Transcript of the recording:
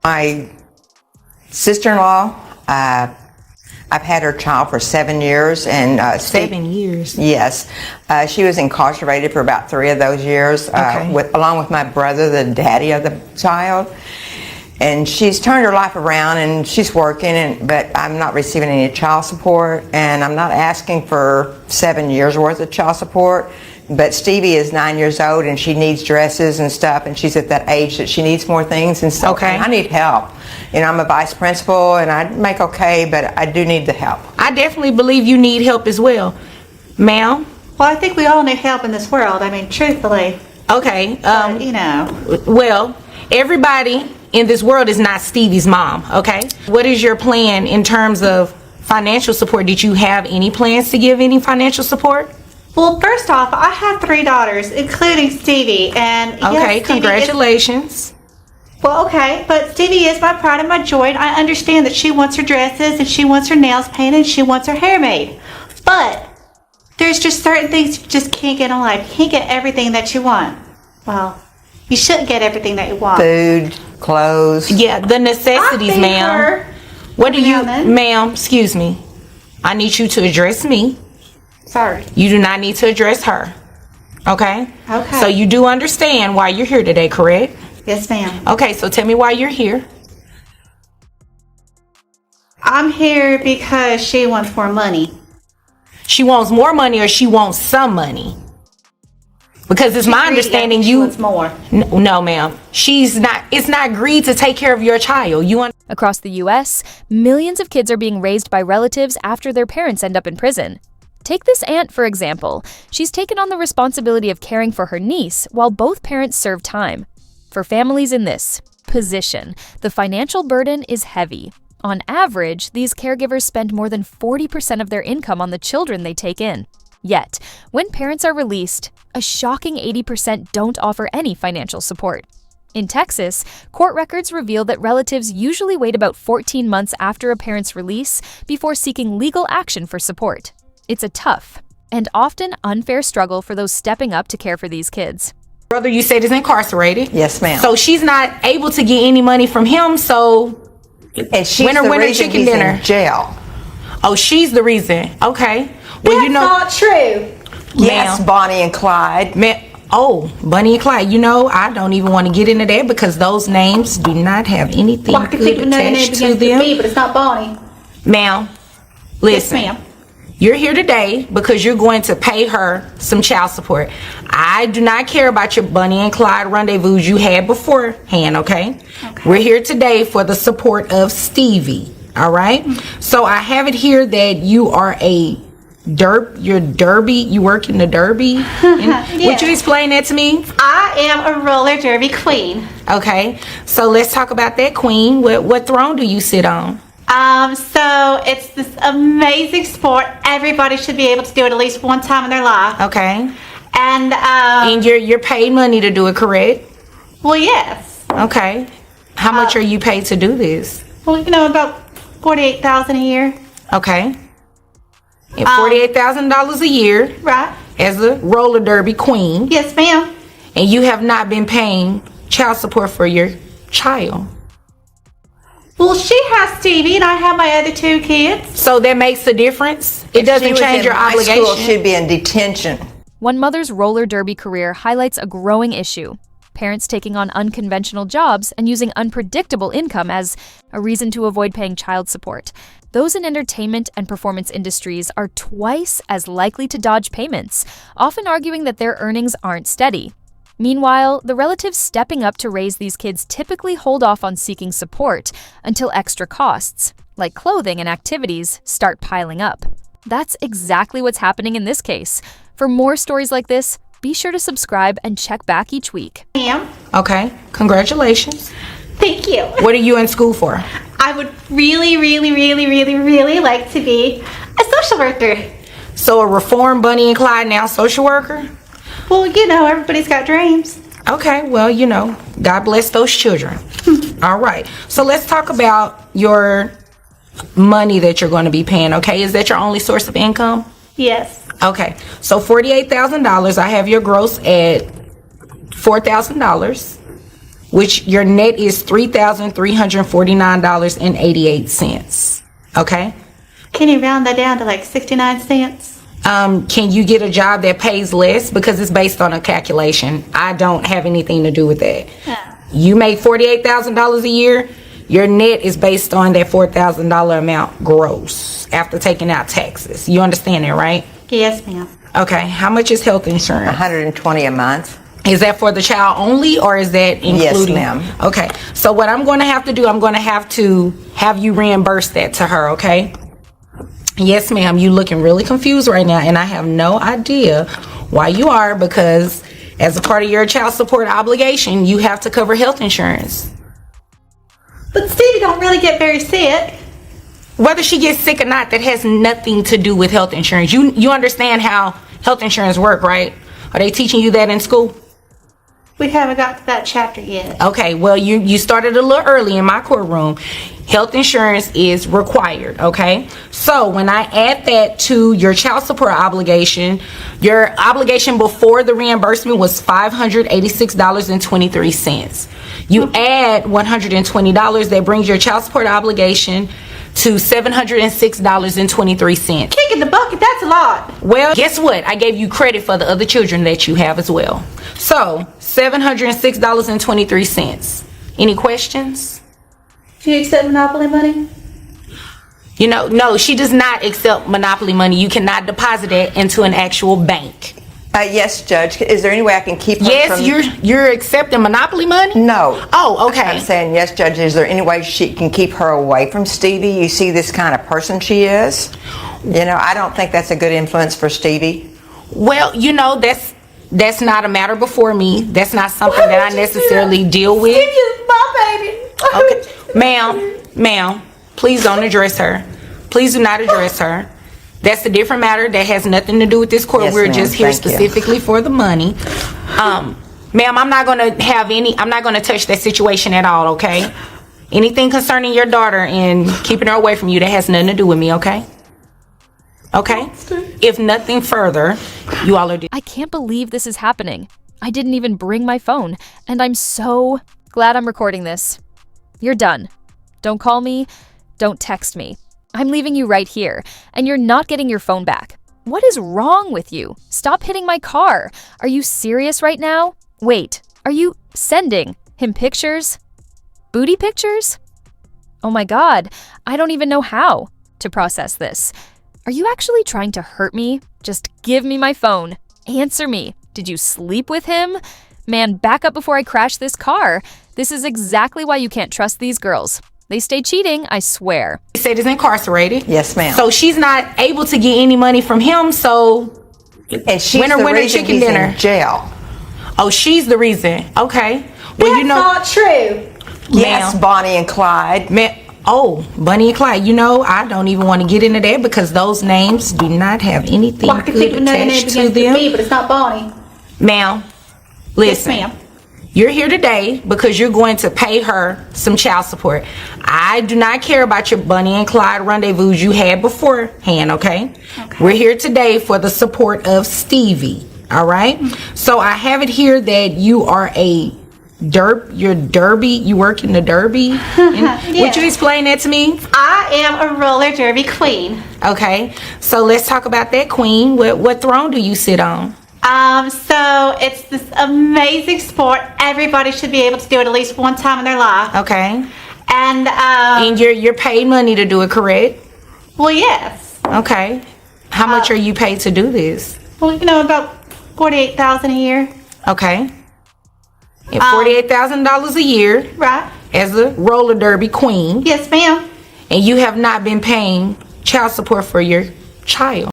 My sister-in-law, I've had her child for 7 years, and 7 years. Yes, she was incarcerated for about 3 of those years, along with my brother, the daddy of the child. And she's turned her life around, and she's working, but I'm not receiving any child support, and I'm not asking for 7 years worth of child support. But Stevie is 9 years old, and she needs dresses and stuff, and she's at that age that she needs more things and stuff. Okay. And I need help. You know, I'm a vice principal, and I make okay, but I do need the help. I definitely believe you need help as well. Ma'am? Well, I think we all need help in this world. I mean, truthfully. Okay. But, you know. Well, everybody in this world is not Stevie's mom, okay? What is your plan in terms of financial support? Did you have any plans to give any financial support? Well, first off, I have 3 daughters, including Stevie, and okay, yes, congratulations. Well, okay, but Stevie is my pride and my joy, and I understand that she wants her dresses, and she wants her nails painted, and she wants her hair made. But there's just certain things you just can't get in life. You can't get everything that you want. Well, you shouldn't get everything that you want. Food, clothes. Yeah, the necessities, ma'am. What do you, ma'am, excuse me. I need you to address me. Sorry. You do not need to address her. Okay? Okay. So you do understand why you're here today, correct? Yes, ma'am. Okay, so tell me why you're here. I'm here because she wants more money. She wants more money, or she wants some money? Because it's my understanding she wants more. No, ma'am. It's not greed to take care of your child. Across the U.S., millions of kids are being raised by relatives after their parents end up in prison. Take this aunt, for example. She's taken on the responsibility of caring for her niece while both parents serve time. For families in this position, the financial burden is heavy. On average, these caregivers spend more than 40% of their income on the children they take in. Yet, when parents are released, a shocking 80% don't offer any financial support. In Texas, court records reveal that relatives usually wait about 14 months after a parent's release before seeking legal action for support. It's a tough and often unfair struggle for those stepping up to care for these kids. Brother, you said is incarcerated. Yes, ma'am. So she's not able to get any money from him, so and she's winner, the winner, reason chicken he's dinner. In jail. Oh, she's the reason. Okay. Well, That's not true. Yes, Bonnie and Clyde. Bonnie and Clyde. You know, I don't even want to get into that because those names do not have anything good attached to them. But it's not Bonnie. Ma'am, listen. Yes, ma'am. You're here today because you're going to pay her some child support. I do not care about your Bonnie and Clyde rendezvous you had beforehand, okay? We're here today for the support of Stevie, all right? So I have it here that you are you're derby, you work in the derby. Yeah. Would you explain that to me? I am a roller derby queen. Okay, so let's talk about that queen. What throne do you sit on? So it's this amazing sport. Everybody should be able to do it at least one time in their life. Okay. And you're paid money to do it, correct? Well, yes. Okay. How much are you paid to do this? Well, you know, about $48,000 a year. Okay. And $48,000 a year. Right. As a roller derby queen. Yes, ma'am. And you have not been paying child support for your child. Well, she has Stevie, and I have my other 2 kids. So that makes a difference? It doesn't change your obligation? School, she'd be in detention. One mother's roller derby career highlights a growing issue. Parents taking on unconventional jobs and using unpredictable income as a reason to avoid paying child support. Those in entertainment and performance industries are twice as likely to dodge payments, often arguing that their earnings aren't steady. Meanwhile, the relatives stepping up to raise these kids typically hold off on seeking support until extra costs, like clothing and activities, start piling up. That's exactly what's happening in this case. For more stories like this, be sure to subscribe and check back each week. Ma'am. Okay, congratulations. Thank you. What are you in school for? I would really, really, really, really, really like to be a social worker. So a reformed Bonnie and Clyde now social worker? Well, you know, everybody's got dreams. Okay, well, you know, God bless those children. All right, so let's talk about your money that you're going to be paying, okay? Is that your only source of income? Yes. Okay, so $48,000. I have your gross at $4,000. which your net is $3,349.88. Okay? Can you round that down to like 69 cents? Can you get a job that pays less? Because it's based on a calculation. I don't have anything to do with that. Oh. You make $48,000 a year. Your net is based on that $4,000 amount gross after taking out taxes. You understand that, right? Yes, ma'am. Okay. How much is health insurance? $120 a month. Is that for the child only, or is that including? Yes, ma'am. Okay. So what I'm going to have to do, I'm going to have you reimburse that to her, okay? Yes, ma'am. You looking really confused right now, and I have no idea why you are, because as a part of your child support obligation, you have to cover health insurance. But Stevie don't really get very sick. Whether she gets sick or not, that has nothing to do with health insurance. You understand how health insurance work, right? Are they teaching you that in school? We haven't got to that chapter yet. Okay, well, you started a little early in my courtroom. Health insurance is required, okay? So when I add that to your child support obligation, your obligation before the reimbursement was $586.23. You add $120, that brings your child support obligation to $706.23. Kick in the bucket, that's a lot. Well, guess what? I gave you credit for the other children that you have as well. So, $706.23. Any questions? Do you accept Monopoly money? You know, no, she does not accept Monopoly money. You cannot deposit it into an actual bank. Yes, Judge. Is there any way I can keep her Yes, from... you're accepting Monopoly money? No. Oh, okay. I'm saying, yes, Judge, is there any way she can keep her away from Stevie? You see this kind of person she is? You know, I don't think that's a good influence for Stevie. Well, you know, that's not a matter before me. That's not something that I necessarily deal with. Stevie is my baby. Okay. Ma'am, please don't address her. Please do not address her. That's a different matter that has nothing to do with this court. Yes, We're ma'am. just here Thank you. specifically for the money. Ma'am, I'm not going to touch that situation at all, okay? Anything concerning your daughter and keeping her away from you, that has nothing to do with me, okay? Okay? If nothing further, you all are... I can't believe this is happening. I didn't even bring my phone, and I'm so glad I'm recording this. You're done. Don't call me. Don't text me. I'm leaving you right here, and you're not getting your phone back. What is wrong with you? Stop hitting my car. Are you serious right now? Wait, are you sending him pictures? Booty pictures? Oh my God, I don't even know how to process this. Are you actually trying to hurt me? Just give me my phone. Answer me. Did you sleep with him? Man, back up before I crash this car. This is exactly why you can't trust these girls. They stay cheating, I swear. She said is incarcerated. Yes, ma'am. So she's not able to get any money from him, so... And she's winner, the winner, reason chicken he's dinner. in jail. Oh, she's the reason. Okay. Well, That's you know... not true. Yes, Ma'am. Bonnie and Clyde. Oh, Bunny and Clyde. You know, I don't even want to get into that because those names do not have anything Well, I can think of good another name attached to begins with them. B, but it's not Bonnie. Ma'am, listen. Yes, ma'am. You're here today because you're going to pay her some child support. I do not care about your Bunny and Clyde rendezvous you had beforehand, okay? We're here today for the support of Stevie, all right? So I have it here that you are you're derby, you work in the derby? Would you explain that to me? I am a roller derby queen. Okay, so let's talk about that, queen. What throne do you sit on? So it's this amazing sport. Everybody should be able to do it at least one time in their life. Okay. And And you're paid money to do it, correct? well, yes. Okay. How much are you paid to do this? Well, you know, about $48,000 a year, Okay. And $48,000 a year right? as a roller derby queen, Yes, ma'am. and you have not been paying child support for your child.